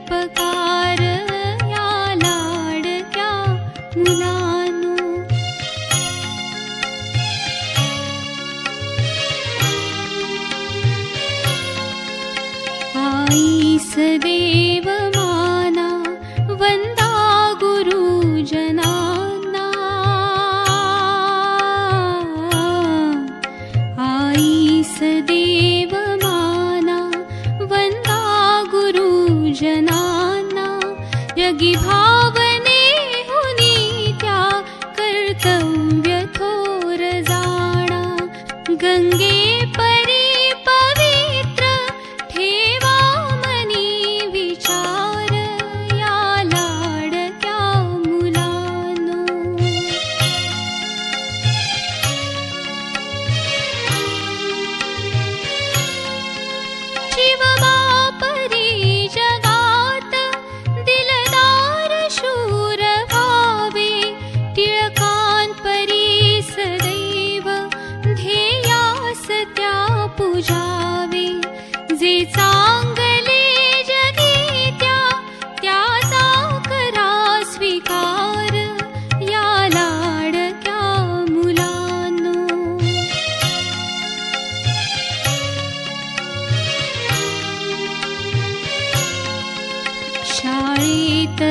उपकार या लाडक्या मुलांनो. आईस देव माना वंदा गुरुजनांना. आईस देव माना वंदा गुरुजनांना. जगी भावने हुनी त्या कर्तव्य थोर जाणा. गंगे परी पवित्र ठेवा मनी विचार या लाडक्या मुलांनो. शिवबापरी जगात दिलदार शूर व्हावे. टिळकांपरी सदैव ध्येयास त्या पूजावे. जे चांगले जगी त्याचा करा स्वीकार या लाडक्या मुलांनो. शाळेत